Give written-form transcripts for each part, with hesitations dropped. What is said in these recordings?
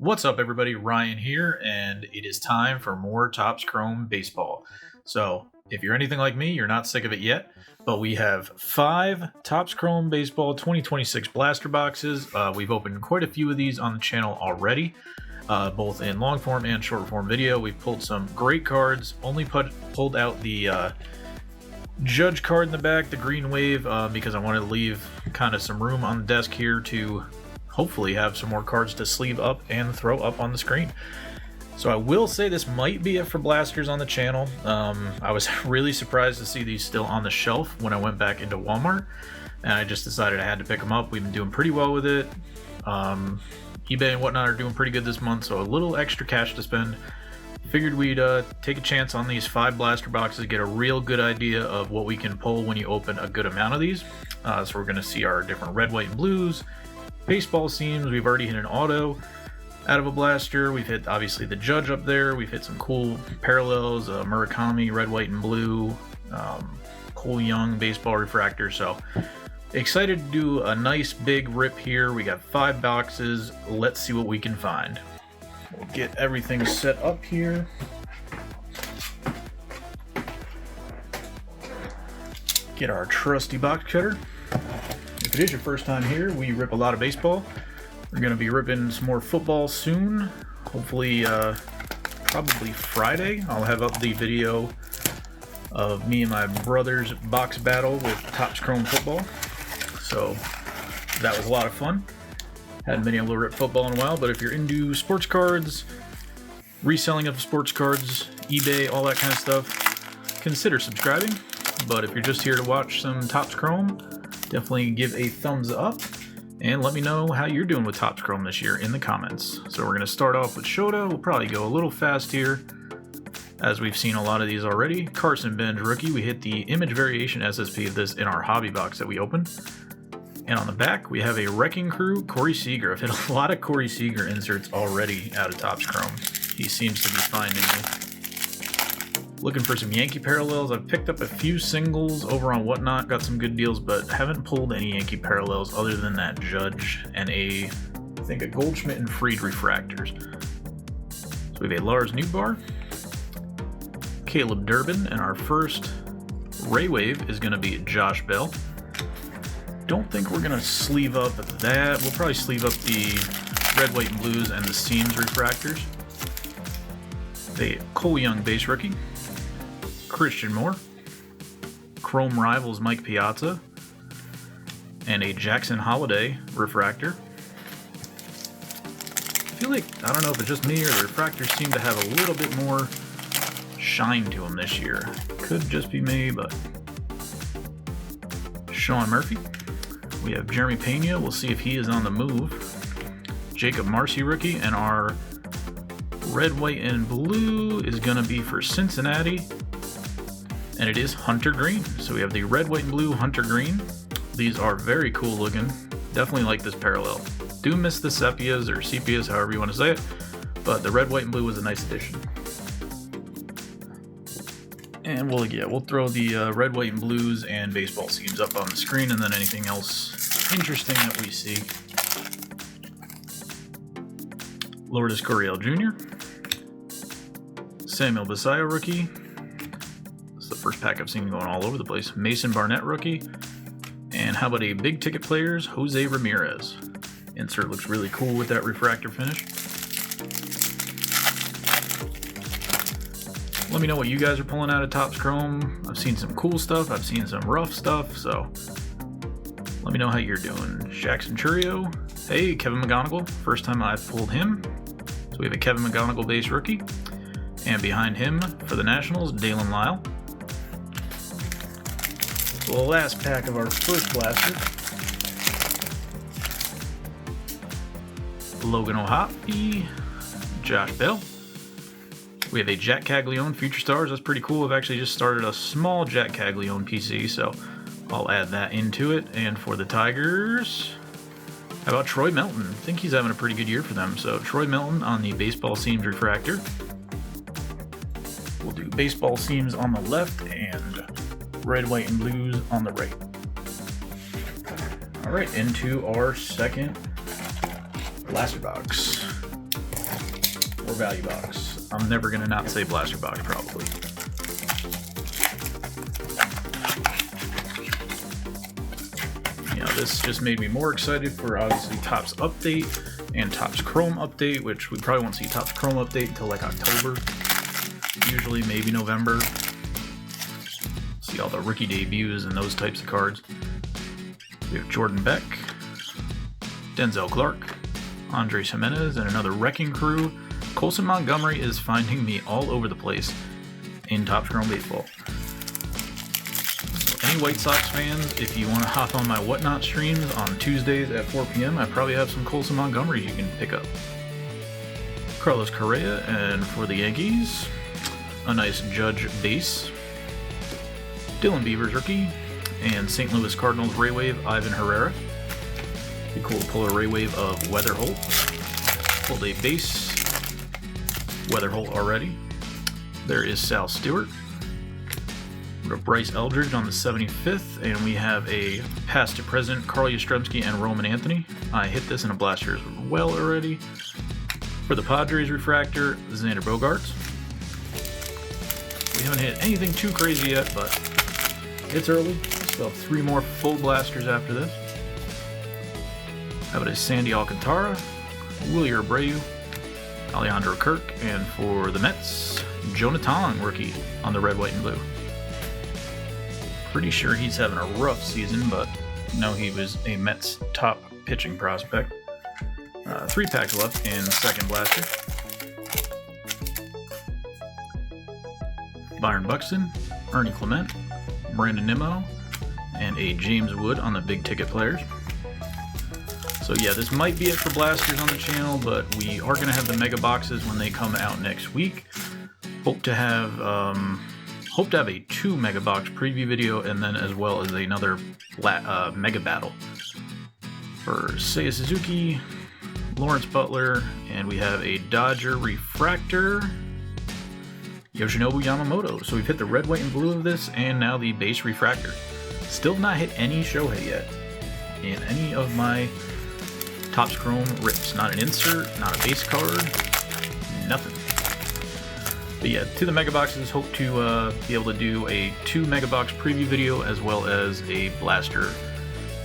What's up, everybody? Ryan here, and it is time for more Topps Chrome baseball. So, if you're anything like me, you're not sick of it yet, but we have 5 Topps Chrome baseball 2026 blaster boxes. We've opened quite a few of these on the channel already, both in long form and short form video. We've pulled some great cards, only pulled out the Judge card in the back, the Green Wave, because I wanted to leave kind of some room on the desk here to hopefully have some more cards to sleeve up and throw up on the screen. So I will say this might be it for blasters on the channel. I was really surprised to see these still on the shelf when I went back into Walmart, and I just decided I had to pick them up. We've been doing pretty well with it. eBay and whatnot are doing pretty good this month, so a little extra cash to spend. Figured we'd take a chance on these 5 blaster boxes, get a real good idea of what we can pull when you open a good amount of these. So we're going to see our different red, white, and blues, baseball seams. We've already hit an auto out of a blaster. We've hit obviously the Judge up there. We've hit some cool parallels, Murakami, red, white, and blue, Cole Young baseball refractor. So excited to do a nice big rip here. We got 5 boxes. Let's see what we can find. We'll get everything set up here. Get our trusty box cutter. If it is your first time here, we rip a lot of baseball. We're going to be ripping some more football soon. Hopefully, probably Friday. I'll have up the video of me and my brother's box battle with Topps Chrome football. So that was a lot of fun. Hadn't been able to rip football in a while, but if you're into sports cards, reselling of sports cards, eBay, all that kind of stuff, consider subscribing. But if you're just here to watch some Topps Chrome, definitely give a thumbs up and let me know how you're doing with Topps Chrome this year in the comments. So we're going to start off with Shota. We'll probably go a little fast here, as we've seen a lot of these already. Carson Bench rookie. We hit the image variation SSP of this in our hobby box that we opened. And on the back, we have a Wrecking Crew, Corey Seager. I've hit a lot of Corey Seager inserts already out of Topps Chrome. He seems to be finding me. Looking for some Yankee parallels. I've picked up a few singles over on Whatnot, got some good deals, but haven't pulled any Yankee parallels other than that Judge and I think a Goldschmidt and Fried refractors. So we have a Lars Nootbaar, Caleb Durbin, and our first Ray Wave is going to be Josh Bell. Don't think we're going to sleeve up that. We'll probably sleeve up the red, white, and blues and the seams refractors. The Cole Young base rookie, Christian Moore, Chrome Rivals Mike Piazza, and a Jackson Holiday refractor. I feel like, I don't know if it's just me or the refractors seem to have a little bit more shine to them this year. Could just be me, but Sean Murphy. We have Jeremy Pena. We'll see if he is on the move. Jacob Marcy rookie, and our red, white, and blue is going to be for Cincinnati, and it is Hunter Green. So we have the red, white, and blue Hunter Green. These are very cool looking. Definitely like this parallel. Do miss the sepias or sepias, however you want to say it, but the red, white, and blue was a nice addition. And we'll throw the red, white, and blues and baseball seams up on the screen, and then anything else interesting that we see. Lourdes Gurriel Jr., Samuel Basallo rookie. This is the first pack I've seen going all over the place. Mason Barnett rookie. And how about a big ticket players, Jose Ramirez. Insert looks really cool with that refractor finish. Let me know what you guys are pulling out of Topps Chrome. I've seen some cool stuff. I've seen some rough stuff. So let me know how you're doing. Shaq Centurio. Hey, Kevin McGonigal. First time I've pulled him. So we have a Kevin McGonigal base rookie. And behind him for the Nationals, Dalen Lyle. So the last pack of our first blaster. Logan O'Hoppe. Josh Bell. We have a Jack Caglione Future Stars. That's pretty cool. I've actually just started a small Jack Caglione PC, so I'll add that into it. And for the Tigers, how about Troy Melton? I think he's having a pretty good year for them. So Troy Melton on the baseball seams refractor. We'll do baseball seams on the left and red, white, and blues on the right. All right, into our second blaster box. value box. I'm never gonna not say blaster box, probably. You know, this just made me more excited for obviously Topps Update and Topps Chrome Update, which we probably won't see Topps Chrome Update until like October. Usually maybe November. See all the rookie debuts and those types of cards. We have Jordan Beck, Denzel Clark, Andres Jimenez, and another Wrecking Crew. Colson Montgomery is finding me all over the place in Topps Chrome Baseball. So any White Sox fans, if you want to hop on my Whatnot streams on Tuesdays at 4 p.m., I probably have some Colson Montgomery you can pick up. Carlos Correa, and for the Yankees, a nice Judge base. Dylan Beavers rookie, and St. Louis Cardinals Ray Wave Ivan Herrera. Be cool to pull a Ray Wave of Weather Holt. Pulled a base Weather Holt already. There is Sal Stewart. We have Bryce Eldridge on the 75th, and we have a past to present Carl Yastrzemski and Roman Anthony. I hit this in a blaster as well already. For the Padres refractor, Xander Bogaerts. We haven't hit anything too crazy yet, but it's early. Still have 3 more full blasters after this. How about a Sandy Alcantara, Willie Abreu, Alejandro Kirk, and for the Mets, Jonathan rookie on the red, white, and blue. Pretty sure he's having a rough season, but no, he was a Mets top pitching prospect. 3 packs left in second blaster. Byron Buxton, Ernie Clement, Brandon Nimmo, and a James Wood on the big ticket players. So yeah, this might be it for blasters on the channel, but we are going to have the mega boxes when they come out next week. Hope to have a 2 mega box preview video, and then as well as another mega battle for Seiya Suzuki, Lawrence Butler, and we have a Dodger refractor, Yoshinobu Yamamoto. So we've hit the red, white, and blue of this, and now the base refractor. Still have not hit any Shohei yet in any of my Topps Chrome rips. Not an insert, not a base card, nothing. But yeah, to the mega boxes, hope to be able to do a 2 mega box preview video as well as a blaster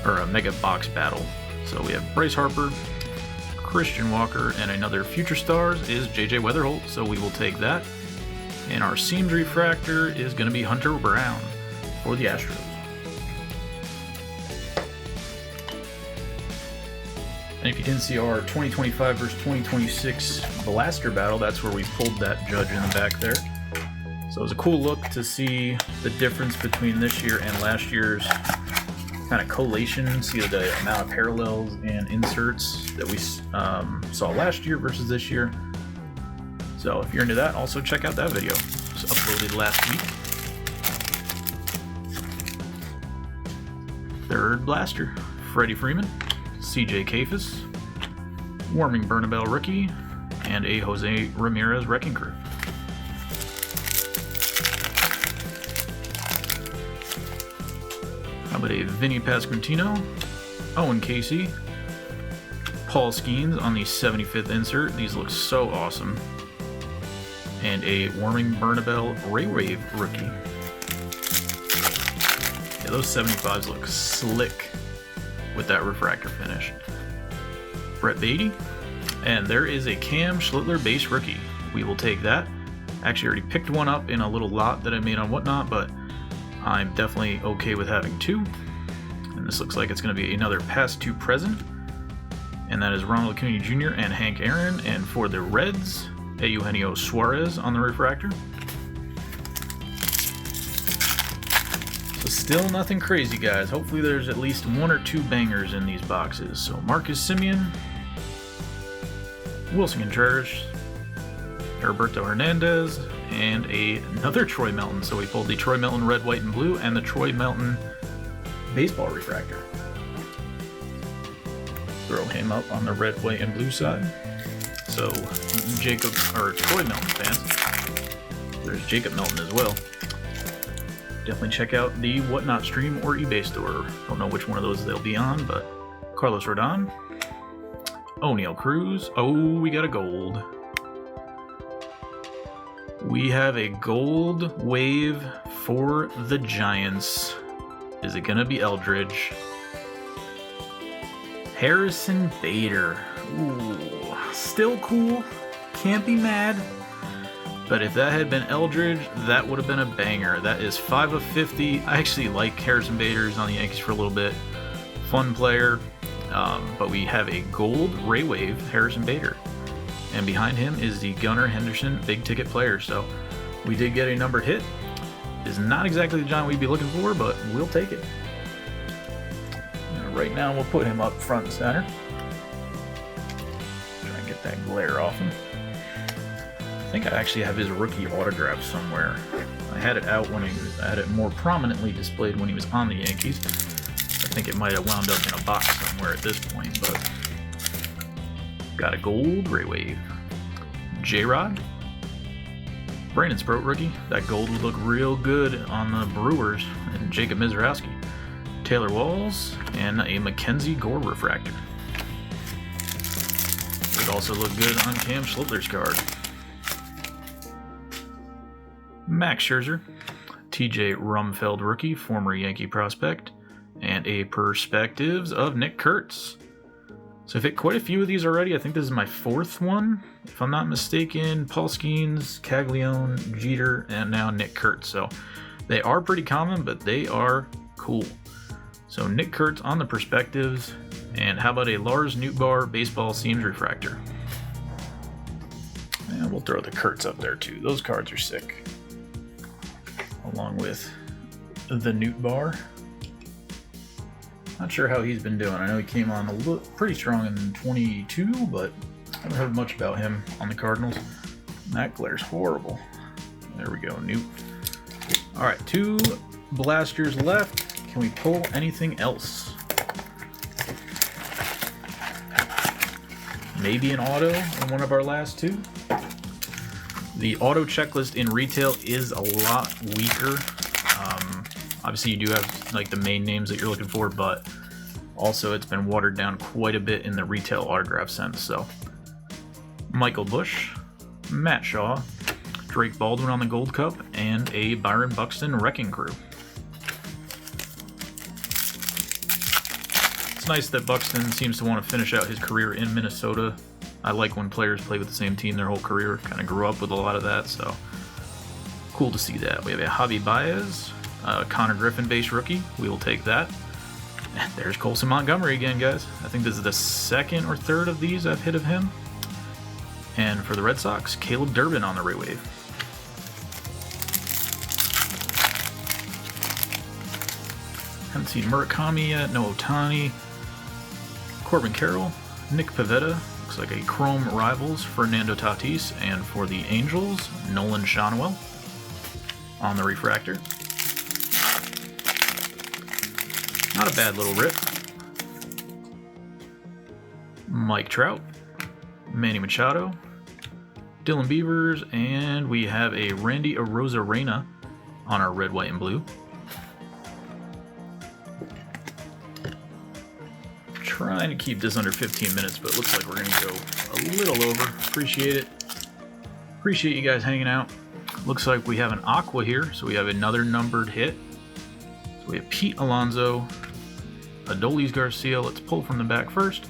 or a mega box battle. So we have Bryce Harper, Christian Walker, and another Future Stars is JJ Weatherholt, so we will take that. And our seams refractor is going to be Hunter Brown for the Astros. And if you didn't see our 2025 versus 2026 blaster battle, that's where we pulled that Judge in the back there. So it was a cool look to see the difference between this year and last year's kind of collation, see the amount of parallels and inserts that we saw last year versus this year. So if you're into that, also check out that video. It was uploaded last week. Third blaster, Freddie Freeman, CJ Kafis, Warming Bernabel rookie, and a Jose Ramirez Wrecking Crew. How about a Vinny Pasquantino, Owen Casey, Paul Skeens on the 75th insert. These look so awesome. And a Warming Bernabel Ray Wave rookie. Yeah, those 75s look slick with that refractor finish. Brett Beatty, and there is a Cam Schlittler base rookie. We will take that. Actually already picked one up in a little lot that I made on Whatnot, but I'm definitely okay with having 2. And this looks like it's going to be another past to present. And that is Ronald Acuna Jr. and Hank Aaron. And for the Reds, Eugenio Suarez on the refractor. So still nothing crazy, guys. Hopefully there's at least 1 or 2 bangers in these boxes. So Marcus Semien, Wilson Contreras, Heriberto Hernandez, and another Troy Melton. So we pulled the Troy Melton red, white, and blue, and the Troy Melton baseball refractor. Throw him up on the red, white, and blue side. So Troy Melton fans, there's Jacob Melton as well. Definitely check out the Whatnot stream or eBay store. Don't know which one of those they'll be on, but Carlos Rodon, O'Neal Cruz. Oh, we got a gold. We have a gold wave for the Giants. Is it gonna be Eldridge? Harrison Bader. Ooh, still cool. Can't be mad. But if that had been Eldridge, that would have been a banger. That is 5 of 50. I actually like Harrison Bader. He's on the Yankees for a little bit. Fun player. But we have a gold Ray Wave Harrison Bader. And behind him is the Gunnar Henderson big ticket player. So we did get a numbered hit. Is not exactly the Giant we'd be looking for, but we'll take it. Right now we'll put him up front and center. Try and get that glare off him. I think I actually have his rookie autograph somewhere. I had it out when I had it more prominently displayed when he was on the Yankees. I think it might have wound up in a box somewhere at this point, but got a gold Ray Wave. J-Rod. Brandon Sproat rookie. That gold would look real good on the Brewers and Jacob Mizrowski. Taylor Walls and a Mackenzie Gore refractor. Would also look good on Cam Schlittler's card. Max Scherzer, TJ Rumfeld rookie, former Yankee prospect, and a Perspectives of Nick Kurtz. So I've hit quite a few of these already. I think this is my 4th one, if I'm not mistaken. Paul Skeens, Caglione, Jeter, and now Nick Kurtz. So they are pretty common, but they are cool. So Nick Kurtz on the Perspectives, and how about a Lars Nootbaar baseball seams refractor? And we'll throw the Kurtz up there too. Those cards are sick. Along with the Nootbaar. Not sure how he's been doing. I know he came on pretty strong in 22, but I haven't heard much about him on the Cardinals. That glare's horrible. There we go, Newt. All right, 2 blasters left. Can we pull anything else? Maybe an auto in one of our last 2. The auto checklist in retail is a lot weaker. Obviously, you do have like the main names that you're looking for, but also it's been watered down quite a bit in the retail autograph sense. So, Michael Bush, Matt Shaw, Drake Baldwin on the Gold Cup, and a Byron Buxton Wrecking Crew. It's nice that Buxton seems to want to finish out his career in Minnesota. I like when players play with the same team their whole career. Kind of grew up with a lot of that, so cool to see that. We have a Javi Baez, Connor Griffin base rookie. We will take that. And there's Colson Montgomery again, guys. I think this is the 2nd or 3rd of these I've hit of him. And for the Red Sox, Caleb Durbin on the Ray Wave. Haven't seen Murakami yet, no Ohtani. Corbin Carroll, Nick Pivetta, looks like a Chrome Rivals, Fernando Tatis, and for the Angels, Nolan Shonwell on the refractor. Not a bad little rip. Mike Trout, Manny Machado, Dylan Beavers, and we have a Randy Arozarena on our red, white, and blue. Trying to keep this under 15 minutes, but it looks like we're going to go a little over. Appreciate it. Appreciate you guys hanging out. Looks like we have an Aqua here, so we have another numbered hit. So we have Pete Alonso, Adolis Garcia. Let's pull from the back first.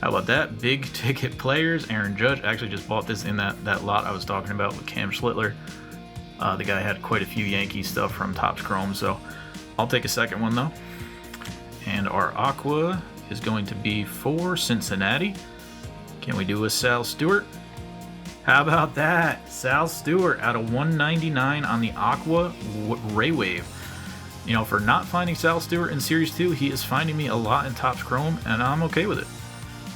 How about that? Big ticket players. Aaron Judge actually just bought this in that lot I was talking about with Cam Schlittler. The guy had quite a few Yankee stuff from Topps Chrome, so I'll take a second one though. And our Aqua is going to be for Cincinnati. Can we do a Sal Stewart? How about that? Sal Stewart out of 199 on the Aqua Ray Wave. You know, for not finding Sal Stewart in Series 2, he is finding me a lot in Topps Chrome, and I'm okay with it.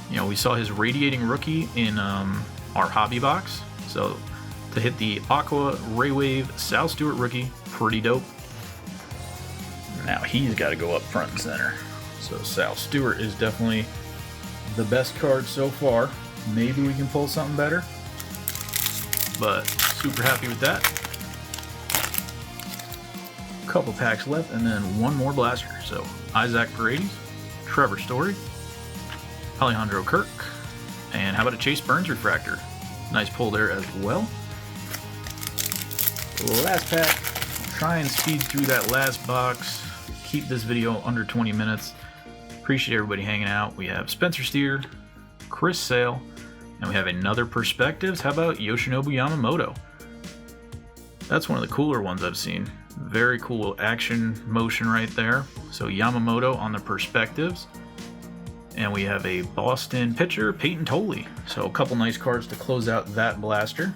You know, we saw his radiating rookie in our hobby box, so to hit the Aqua Ray Wave Sal Stewart rookie, pretty dope. Now he's got to go up front and center. So Sal Stewart is definitely the best card so far. Maybe we can pull something better, but super happy with that. Couple packs left, and then one more blaster. So Isaac Paredes, Trevor Story, Alejandro Kirk, and how about a Chase Burns refractor? Nice pull there as well. Last pack. Try and speed through that last box. Keep this video under 20 minutes. Appreciate everybody hanging out. We have Spencer Steer, Chris Sale, and we have another Perspectives. How about Yoshinobu Yamamoto? That's one of the cooler ones I've seen. Very cool action motion right there. So Yamamoto on the Perspectives. And we have a Boston pitcher, Peyton Tolley. So a couple nice cards to close out that blaster.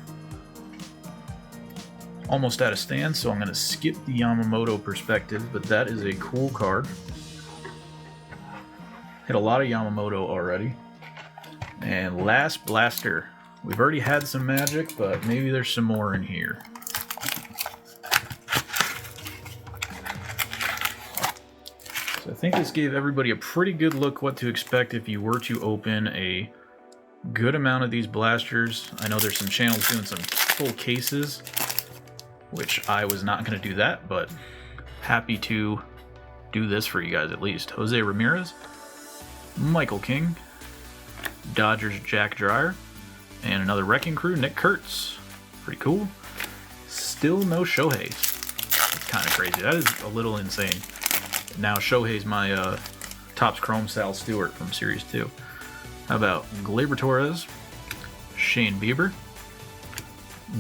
Almost out of stands, so I'm going to skip the Yamamoto Perspectives, but that is a cool card. Hit a lot of Yamamoto already. And last blaster. We've already had some magic, but maybe there's some more in here. So I think this gave everybody a pretty good look what to expect if you were to open a good amount of these blasters. I know there's some channels doing some full cases, which I was not going to do that, but happy to do this for you guys at least. Jose Ramirez, Michael King, Dodgers Jack Dreyer, and another Wrecking Crew, Nick Kurtz. Pretty cool. Still no Shohei. That's kind of crazy. That is a little insane. Now Shohei's my Topps Chrome Sal Stewart from Series 2. How about Gleyber Torres, Shane Bieber,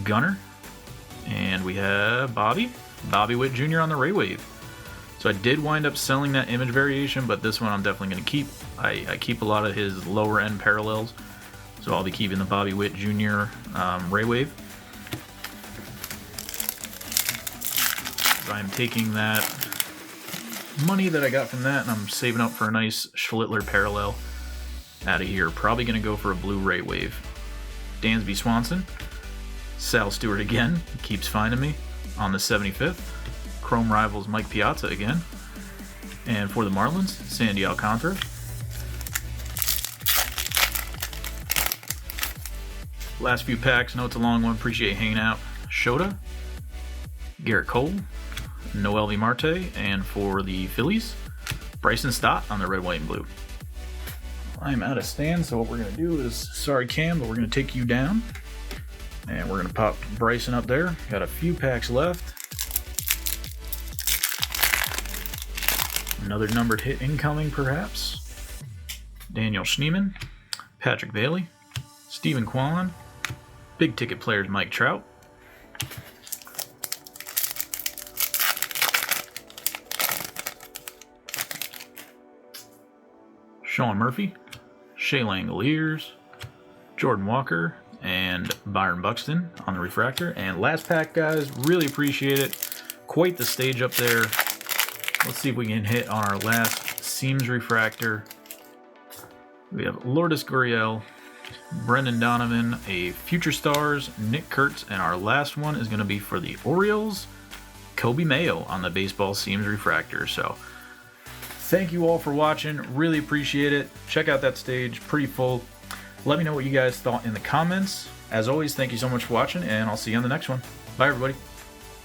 Gunnar, and we have Bobby Witt Jr. on the Ray Wave. So I did wind up selling that image variation, but this one I'm definitely going to keep. I keep a lot of his lower end parallels, so I'll be keeping the Bobby Witt Jr. Ray Wave. I'm taking that money that I got from that, and I'm saving up for a nice Schlittler parallel out of here. Probably going to go for a blue Ray Wave. Dansby Swanson. Sal Stewart again, he keeps finding me on the 75th. Chrome Rivals Mike Piazza again. And for the Marlins, Sandy Alcantara. Last few packs, know it's a long one, appreciate you hanging out. Shota, Garrett Cole, Noelvi Marte, and for the Phillies, Bryson Stott on the red, white, and blue. I'm out of stand, so what we're going to do is, sorry Cam, but we're going to take you down. And we're going to pop Bryson up there. Got a few packs left. Another numbered hit incoming, perhaps. Daniel Schneemann, Patrick Bailey, Stephen Kwan, big ticket players Mike Trout, Sean Murphy, Shea Langoliers, Jordan Walker, and Byron Buxton on the refractor. And last pack, guys, really appreciate it. Quite the stage up there. Let's see if we can hit on our last Seams refractor. We have Lourdes Gurriel, Brendan Donovan, a Future Stars, Nick Kurtz, and our last one is going to be for the Orioles, Kobe Mayo on the baseball Seams refractor. So thank you all for watching. Really appreciate it. Check out that stage, pretty full. Let me know what you guys thought in the comments. As always, thank you so much for watching, and I'll see you on the next one. Bye, everybody.